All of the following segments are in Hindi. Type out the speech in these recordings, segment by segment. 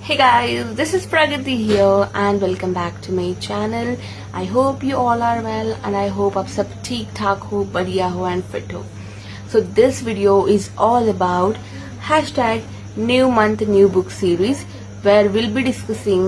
Hey guys, this is Pragati here and welcome back to my channel. I hope you all are well and I hope आप सब ठीक ठाक हो, बढ़िया हो and fit हो. So this video is all about hashtag new month new book series where we'll be discussing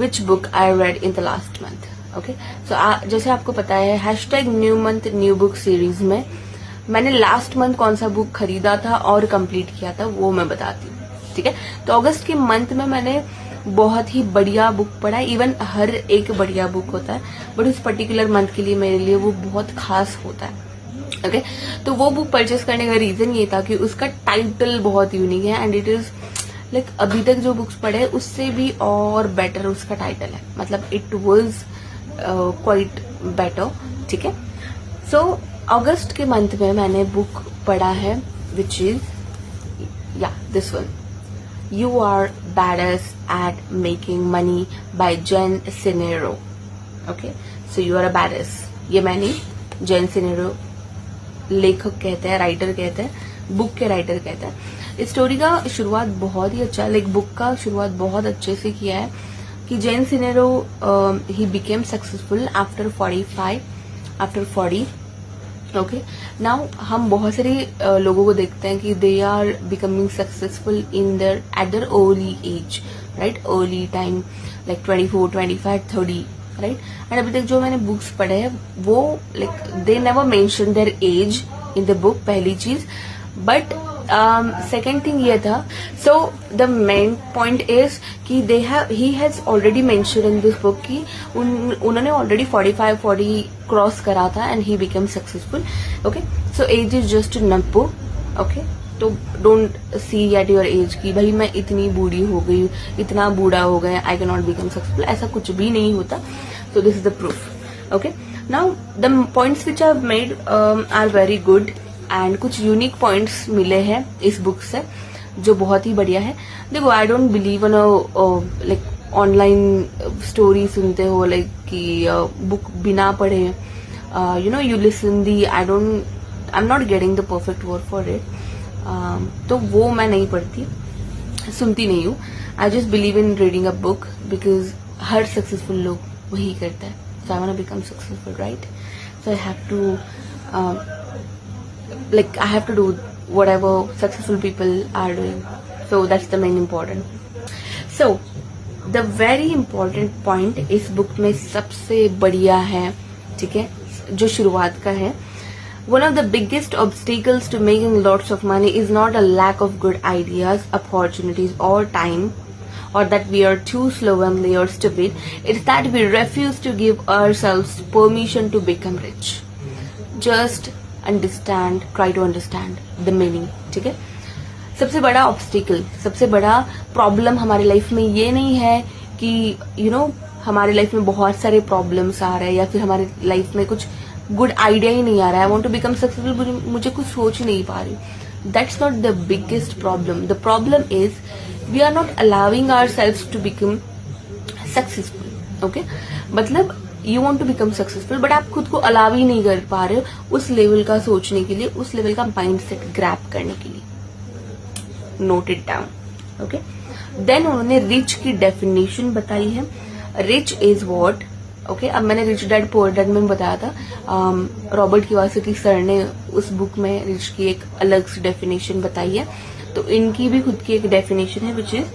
which book I read in the last month. Okay? So जैसे आपको पता है hashtag new month new book series में मैंने लास्ट मंथ कौन सा बुक खरीदा था और कंप्लीट किया था वो मैं बताती हूँ. ठीक है. तो अगस्त के मंथ में मैंने बहुत ही बढ़िया बुक पढ़ा. इवन हर एक बढ़िया बुक होता है बट उस पर्टिकुलर मंथ के लिए मेरे लिए वो बहुत खास होता है. ओके. तो वो बुक परचेस करने का रीजन ये था कि उसका टाइटल बहुत यूनिक है एंड इट इज लाइक अभी तक जो बुक्स पढ़े उससे भी और बेटर उसका टाइटल है. मतलब इट वॉज क्वाइट बेटर. ठीक है. सो अगस्त के मंथ में मैंने बुक पढ़ा है which is this one, You Are Badass at Making Money by Jen Sincero. Okay, so You Are a Badass. ये मैंने जेन सिनेरो लेखक कहते हैं, राइटर कहते हैं, बुक के राइटर कहते हैं. इस स्टोरी का शुरुआत बहुत ही अच्छा, लाइक बुक का शुरुआत बहुत अच्छे से किया है कि Jen Sincero he became successful after 40. Okay. Now हम बहुत सारे लोगों को देखते हैं कि they are becoming successful in their at their early age, right. Early time like 24, 25, 30, right. And अभी तक जो मैंने बुक्स पढ़े हैं वो like they never mention their age in the book, पहली चीज. बट सेकेंड थिंग ये था, so the main point is कि ही has already mention in this book कि उन्होंने ऑलरेडी 45-40 क्रॉस करा था and he became successful. Okay. So age is just number. Okay. तो don't see at your age की भाई मैं इतनी बूढ़ी हो गई, इतना बूढ़ा हो गया, I can not become successful. ऐसा कुछ भी नहीं होता. So this is the proof. Okay. Now the points which I have made are very good and कुछ यूनिक पॉइंट्स मिले हैं इस बुक से जो बहुत ही बढ़िया है. देखो, I don't believe in like online story सुनते हो लाइक कि बुक बिना पढ़े you listen the, I am not getting the perfect word for it. तो वो मैं नहीं पढ़ती, सुनती नहीं हूँ. I just believe in reading a book because हर सक्सेसफुल लोग वही करता है. So I want to become successful, right. So I have to I have to do whatever successful people are doing. So that's the main important. So the very important point इस बुक में सबसे बढ़िया है, ठीक है, जो शुरुआत का है. One of the biggest obstacles to making lots of money is not a lack of good ideas, opportunities or time, or that we are too slovenly or stupid. It's that we refuse to give ourselves permission to become rich. Just try to understand the meaning. ठीक है. सबसे बड़ा ऑब्स्टिकल, सबसे बड़ा प्रॉब्लम हमारी लाइफ में ये नहीं है कि हमारे लाइफ में बहुत सारे प्रॉब्लम्स आ रहे हैं या फिर हमारे लाइफ में कुछ गुड आइडिया ही नहीं आ रहा है. I want to become successful, मुझे कुछ सोच ही नहीं पा रही. That's not the biggest problem. The problem is we are not allowing ourselves to become successful. Okay. मतलब you want to become successful but आप खुद को अलाव ही नहीं कर पा रहे हो उस लेवल का सोचने के लिए, उस लेवल का माइंड सेट ग्रैप करने के लिए. Note it down. Okay. Then उन्होंने रिच की डेफिनेशन बताई है. Rich is what. ओके. अब मैंने रिच डैड पुअर डैड में बताया था. रॉबर्ट कियोसाकी सर ने उस बुक में रिच की एक अलग सी डेफिनेशन बताई है. तो इनकी भी खुद की एक डेफिनेशन है which is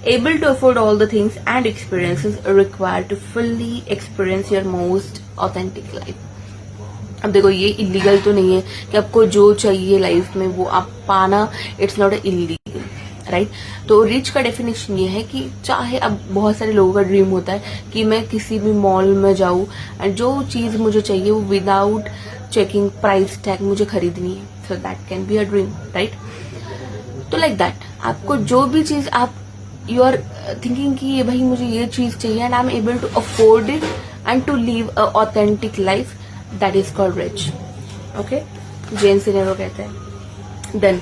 able to afford all the things and experiences required to fully experience your most authentic life. अब देखो, ये इलीगल तो नहीं है कि आपको जो चाहिए लाइफ में वो आप पाना, इट्स नॉट इलीगल, राइट. तो रिच का डेफिनेशन ये है कि चाहे अब बहुत सारे लोगों का ड्रीम होता है कि मैं किसी भी मॉल में जाऊं एंड जो चीज मुझे चाहिए वो विदाउट चेकिंग प्राइस टैग मुझे खरीदनी है. So that can be a dream, right. तो लाइक दैट आपको जो भी चीज आप यू आर थिंकिंग कि ये भाई मुझे ये चीज चाहिए and I am able to afford it and to live a authentic life, that is called rich. Okay. Jen Sincero कहते हैं. देन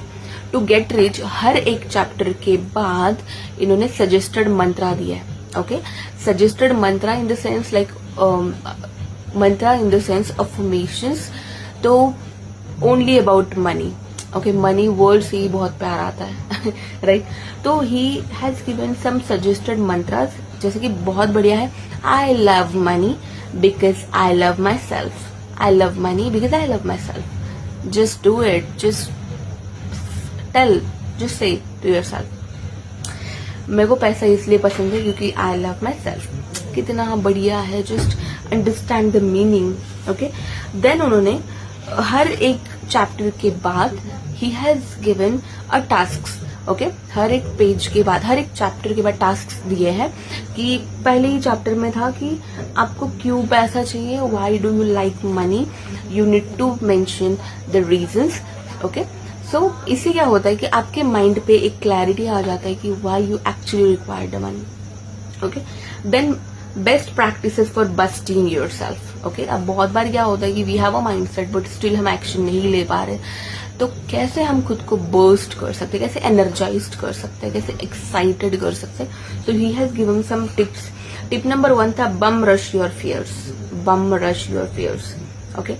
टू गेट रिच, हर एक चैप्टर के बाद इन्होंने सजेस्टेड मंत्रा दिया है. ओके. Suggested mantra in the sense like mantra in the sense affirmations. तो only about money. Okay, money word से ही बहुत प्यार आता है राइट. तो he has given some suggested mantras, जैसे कि बहुत बढ़िया है. I love money because I love myself. I love money because I love myself. Just do it. Just tell, just say to yourself, मेरे को पैसा इसलिए पसंद है क्योंकि आई लव माई सेल्फ. कितना बढ़िया है. Just understand the meaning. Okay, then उन्होंने हर एक चैप्टर के बाद he has given a task. Okay, हर एक पेज के बाद, हर एक चैप्टर के बाद टास्क दिए हैं. कि पहले ही चैप्टर में था कि आपको क्यों पैसा चाहिए, why do you like money, you need to mention the reasons. Okay, so इससे क्या होता है कि आपके माइंड पे एक क्लैरिटी आ जाता है कि why you actually require the money. Okay, then best practices for busting yourself. Okay, अब बहुत बार क्या होता है कि we have a mindset but still हम एक्शन नहीं ले पा रहे. तो कैसे हम खुद को बर्स्ट कर सकते हैं, कैसे एनर्जाइज्ड कर सकते हैं, कैसे एक्साइटेड कर सकते हैं. तो he has given some tips. Tip number 1 था bum rush your fears. Bum rush your fears. Okay,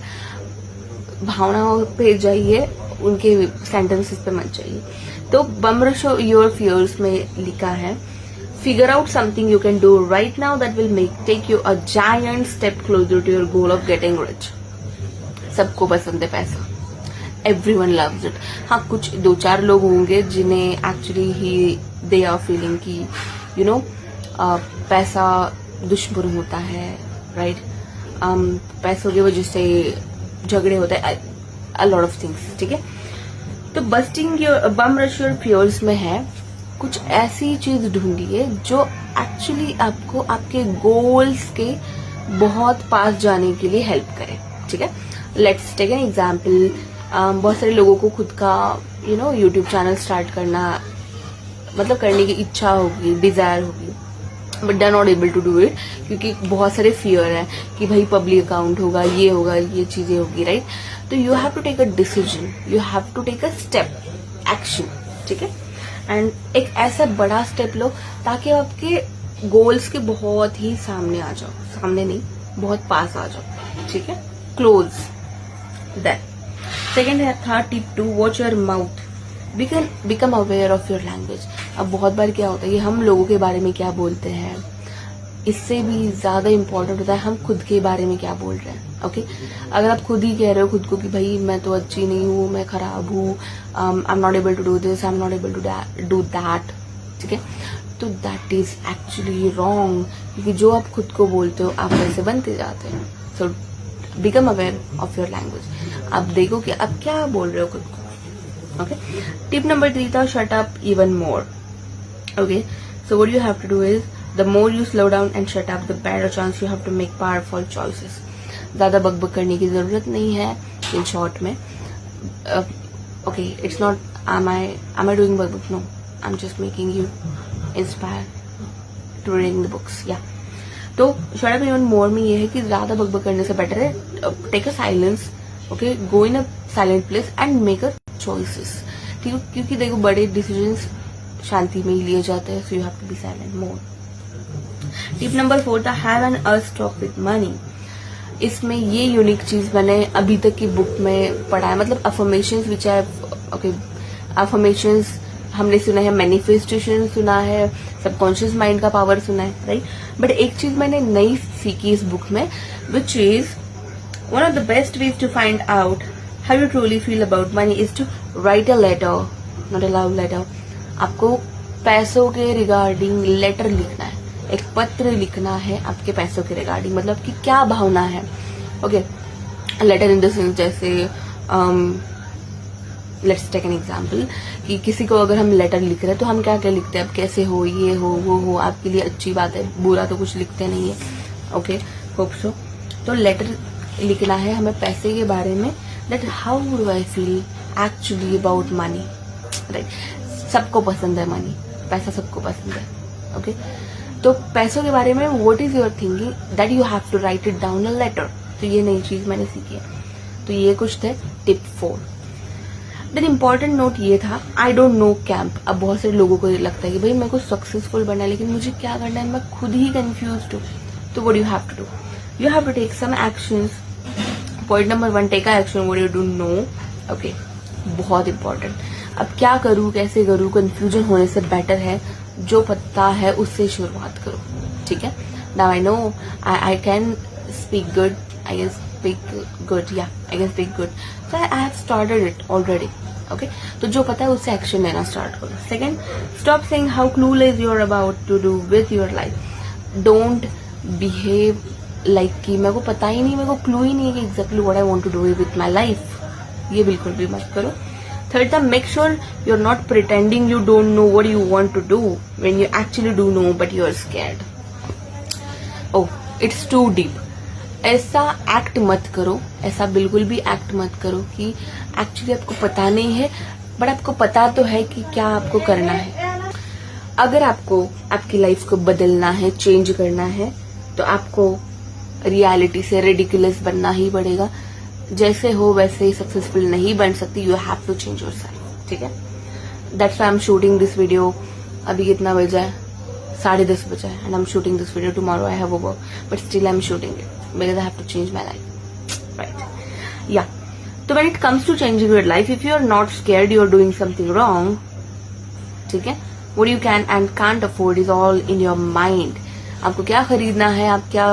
भावनाओं पे जाइए, उनके सेंटेंसेस पे मत जाइए. तो बम रश योर फियर्स में लिखा है figure out something you can do right now that will take you a giant step closer to your goal of getting rich. सबको पसंद है पैसा. Everyone loves it. हाँ, कुछ 2-4 लोग होंगे जिन्हें actually he they are feeling कि you know पैसा दुश्मन होता है, right? पैसों की वजह से झगड़े होते हैं, a lot of things. ठीक है, तो busting your bum rush your fears में है कुछ ऐसी चीज ढूंढिए जो एक्चुअली आपको आपके गोल्स के बहुत पास जाने के लिए हेल्प करे. ठीक है, लेट्स टेक एन एग्जांपल. बहुत सारे लोगों को खुद का यूट्यूब चैनल स्टार्ट करना, मतलब करने की इच्छा होगी, डिजायर होगी, but they are not able to do it क्योंकि बहुत सारे फियर है कि भाई पब्लिक अकाउंट होगा, ये होगा, ये चीजें होगी, राइट. तो you have to take a decision, you have to take a step, action. ठीक है, एंड एक ऐसा बड़ा स्टेप लो ताकि आपके गोल्स के बहुत ही सामने आ जाओ. सामने नहीं, बहुत पास आ जाओ. ठीक है, क्लोज. दैट सेकेंड था tip 2 watch your mouth. Become aware of your language. अब बहुत बार क्या होता है कि हम लोगों के बारे में क्या बोलते हैं, इससे भी ज्यादा इम्पोर्टेंट होता है हम खुद के बारे में क्या बोल रहे हैं. ओके, अगर आप खुद ही कह रहे हो खुद को कि भाई मैं तो अच्छी नहीं हूँ, मैं खराब हूँ, I am not able to do this, I am not able to do that. ठीक है, तो दैट इज एक्चुअली रॉन्ग क्योंकि जो आप खुद को बोलते हो आप वैसे बनते जाते हैं. So become aware of your language. आप देखो कि आप क्या बोल रहे हो खुद को. ओके, टिप नंबर 3 था shut up even more. Okay, so what you have to do is the more you slow down and shut up, the better chance you have to make powerful choices. ज्यादा बकबक करने की जरूरत नहीं है. इन शॉर्ट में okay, it's not am I doing बकबक? No, I'm just making you inspire to reading the books. Yeah. तो shut up even more में ये है कि ज्यादा बकबक करने से बेटर है take a silence. Okay, go in a silent place and make a choices. ठीक है, क्योंकि देखो बड़े डिसीजंस शांति में ही लिए जाते हैं. So you have to be silent more. Tip number 4 था हैव एन अर्ज टॉक विद मनी. इसमें ये यूनिक चीज मैंने अभी तक की बुक में पढ़ा है. मतलब अफर्मेशंस विच है, ओके, अफर्मेशंस हमने सुना है, मैनिफेस्टेशन सुना है, सबकॉन्शियस माइंड का पावर सुना है, राइट. बट एक चीज मैंने नई सीखी इस बुक में, which is one of the best ways to find out how you truly feel about money is to write a letter, not a love letter. आपको पैसों के रिगार्डिंग लेटर लिखना है, एक पत्र लिखना है आपके पैसों के रिगार्डिंग, मतलब कि क्या भावना है. Okay, letter in the sense जैसे लेट्स टेक एन एग्जांपल कि किसी को अगर हम लेटर लिख रहे हैं तो हम क्या क्या लिखते हैं, अब कैसे हो, ये हो, वो हो, आपके लिए अच्छी बात है, बुरा तो कुछ लिखते नहीं है. Okay, hope so. तो लेटर लिखना है हमें पैसे के बारे में, that how do I feel actually about money, right. सबको पसंद है मनी, पैसा सबको पसंद है. ओके, तो पैसों के बारे में what is your thinking, that you have to write it down a letter. तो ये नई चीज मैंने सीखी है. तो ये कुछ थे टिप 4. देन इम्पोर्टेंट नोट ये था आई डोंट नो कैंप. अब बहुत सारे लोगों को ये लगता है कि भाई मेरे को सक्सेसफुल बनना है लेकिन मुझे क्या करना है, मैं खुद ही कंफ्यूज्ड हूँ. तो what you have to do, you have to take some actions. Point number 1, take a action what you do know. Okay, बहुत इंपॉर्टेंट। अब क्या करूँ, कैसे करूँ, कंफ्यूजन होने से बेटर है जो पता है उससे शुरुआत करो, ठीक है। Now I know I can speak good, I can speak good, या I can speak good, so I have started it already, okay. तो जो पता है उससे एक्शन लेना स्टार्ट करो। Second, stop saying how clueless you are about to do with your life. Don't behave like कि मेरे को पता ही नहीं, मेरे को क्लू ही नहीं है कि exactly what I want to do with my life. ये बिल्कुल भी मत करो। थर्ड था, make sure you are not pretending you don't know what you want to do when you actually do know but you are scared. Oh, it's too deep. ऐसा एक्ट मत करो, ऐसा बिल्कुल भी एक्ट मत करो कि एक्चुअली आपको पता नहीं है बट आपको पता तो है कि क्या आपको करना है। अगर आपको आपकी लाइफ को बदलना है, चेंज करना है, तो आपको रियलिटी से रिडिकुलस बनना ही पड़ेगा। जैसे हो वैसे ही सक्सेसफुल नहीं बन सकती, you have to change yourself, ठीक है। That's why I am shooting this video. अभी कितना बजा है? 10:30 बजा है, and I am shooting this video. Tomorrow I have a work but still I am shooting it because I have to change my life, right. या तो when it comes to changing your life, if you are not scared you are doing something wrong, ठीक है। What you can and can't afford is all in your mind. आपको क्या खरीदना है, आप क्या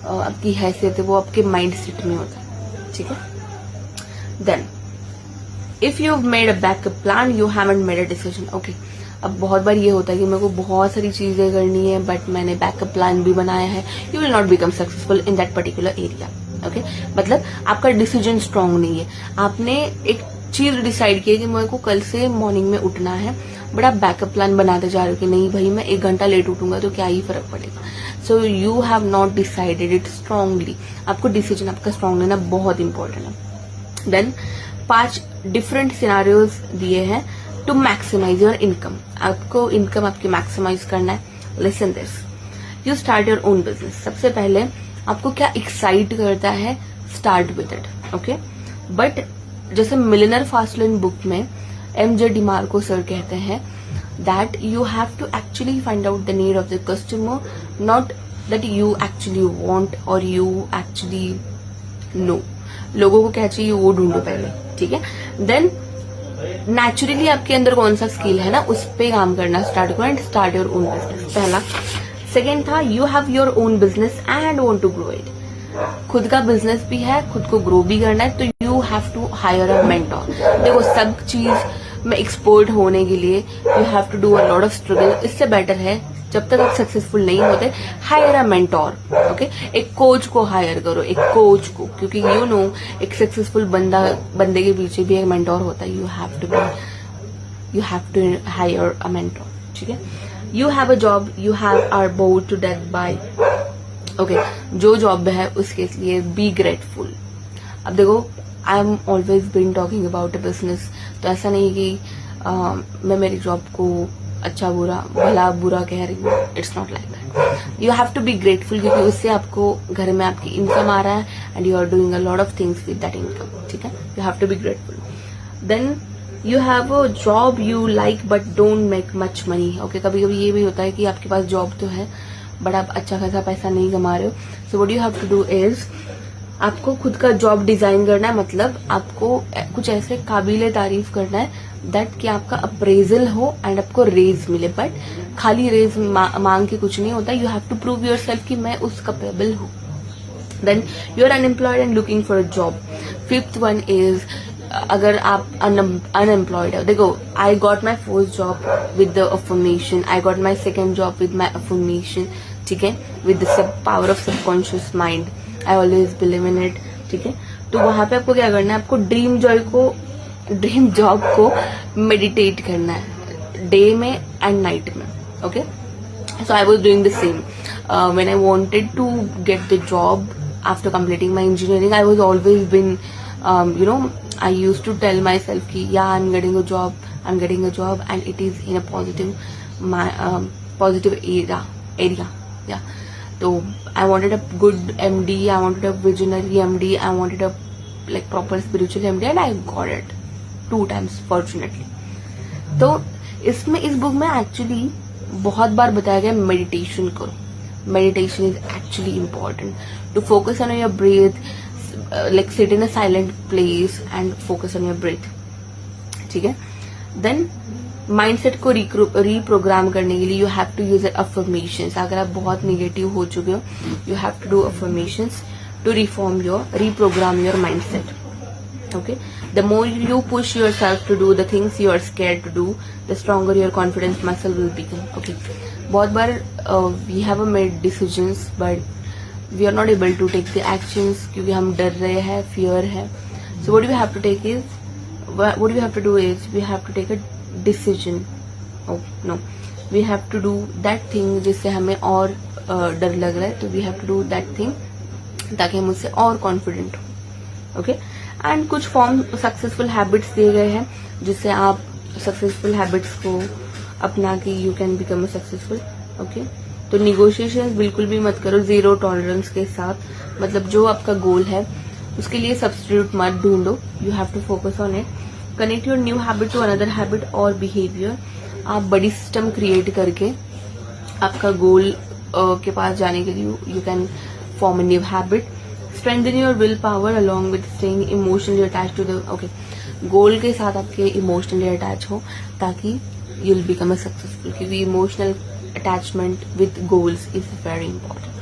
आपकी हैसियत है, वो आपके माइंड सेट में होता है, ठीक है। Then if you made a backup plan you haven't made a decision, okay. अब बहुत बार ये होता है कि मेरे को बहुत सारी चीजें करनी है बट मैंने बैकअप प्लान भी बनाया है, you will not become successful in that particular area, okay. मतलब आपका डिसीजन स्ट्रांग नहीं है। आपने एक चीज डिसाइड की है कि मेरे को कल से मॉर्निंग में उठना है, बट आप बैकअप प्लान बनाते जा रहे हो कि नहीं भाई मैं 1 घंटा लेट उठूंगा तो क्या ही फर्क पड़ेगा। So you have not decided it strongly. आपको डिसीजन आपका स्ट्रांग लेना बहुत इंपॉर्टेंट है। देन 5 डिफरेंट सिनारियोज दिए हैं टू मैक्सिमाइज योर इनकम। आपको इनकम आपकी मैक्सिमाइज करना है। Listen this, you start your own business. सबसे पहले आपको क्या एक्साइट करता है, start with it, okay. But जैसे मिलियनर फास्ट लर्न बुक में एमजे डिमार्को सर कहते हैं that you have to actually find out the need of the customer, not that you actually want और यू एक्चुअली नो। लोगों को क्या चाहिए वो ढूंढो पहले, ठीक है। देन नेचुरली आपके अंदर कौन सा स्किल है ना, उस पे काम करना स्टार्ट करो and start your own business, पहला। सेकेंड था, you have your own business and want to grow it. खुद का बिजनेस भी है, खुद को ग्रो भी करना है, तो you have to hire a mentor. देखो सब चीज में एक्सपर्ट होने के लिए you have to do a lot of struggle. इससे बेटर है जब तक आप सक्सेसफुल नहीं होते, हायर अ मेंटोर, ओके। एक कोच को हायर करो, एक कोच को, क्योंकि यू नो एक सक्सेसफुल बंदे के पीछे भी एक मेंटोर होता है। You have to hire a mentor, ठीक है। You have a job, you have are bored to death by, okay. जो जॉब है उसके लिए बी ग्रेटफुल। अब देखो I am always been talking about a business, तो ऐसा नहीं कि मैं मेरी जॉब को अच्छा बुरा भला बुरा कह रही हूँ, it's not like that. You have to be grateful क्योंकि उससे आपको घर में आपकी इनकम आ रहा है and you are doing a lot of things with that income, ठीक है। You have to be grateful. Then you have a job you like but don't make much money, okay. कभी कभी ये भी होता है कि आपके पास जॉब तो है बट आप अच्छा खासा पैसा नहीं कमा रहे हो। So what you have to do is, आपको खुद का जॉब डिजाइन करना है, मतलब आपको कुछ ऐसे काबिले तारीफ करना है दैट कि आपका अप्रेजल हो एंड आपको रेज मिले। बट खाली रेज मांग के कुछ नहीं होता, you have to prove your self कि मैं उस कैपेबल हूँ। Then you are unemployed and looking for a job. Fifth one is, अगर आप अनएम्प्लॉयड है, देखो I got my first job with the affirmation, I got my second job with my affirmation, ठीक है, with the power of subconscious mind, I always believe in it, ठीक है। तो वहां पे आपको क्या करना है, आपको ड्रीम जॉब को मेडिटेट करना है डे में एंड नाइट में, okay. So I was doing the same when I wanted to get the job after completing my engineering. I was always been I used to tell myself कि yeah I'm getting a job and it is in a positive area, yeah. So I wanted a good MD, I wanted a visionary MD, I wanted a like proper spiritual MD and I got it 2 times fortunately. तो इसमें इस बुक में एक्चुअली बहुत बार बताया गया मेडिटेशन करो। Meditation is actually important to focus on your breath, like sit in a silent place and focus on your breath. ठीक है. देन माइंडसेट को रीप्रोग्राम करने के लिए you have to use affirmations. अगर आप बहुत निगेटिव हो चुके हो, you have to do affirmations to reprogram your mindset. Okay, the more you push yourself to do the things you are scared to do, the stronger your confidence muscle will become. Okay, बहुत बार we have made decisions but we are not able to take the actions क्योंकि हम डर रहे हैं, fear है. So what we have to take is, what we have to do is we have to take a decision. Oh no, we have to do that thing जिससे हमें और डर लग रहा है, तो we have to do that thing ताकि हम उससे और कॉन्फिडेंट हो. ओके, एंड कुछ फॉर्म सक्सेसफुल हैबिट्स दिए गए हैं जिससे आप सक्सेसफुल हैबिट्स को अपना के you can become a successful. Okay, तो निगोशिएशंस बिल्कुल भी मत करो जीरो टॉलरेंस के साथ. मतलब जो आपका गोल है उसके लिए सब्स्टिट्यूट मत ढूंढो. You have to focus on it. Connect your new habit to another habit और बिहेवियर. आप बड़ी सिस्टम क्रिएट करके आपका गोल के पास जाने के लिए you can form a new habit. Strengthen your willpower along with staying emotionally attached to the goal के साथ आपके emotionally attached हो ताकि you'll become a successful. क्योंकि emotional attachment with goals is very important.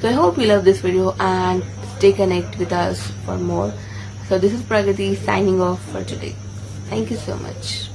So I hope you love this video and stay connected with us for more. So this is Pragati signing off for today. Thank you so much.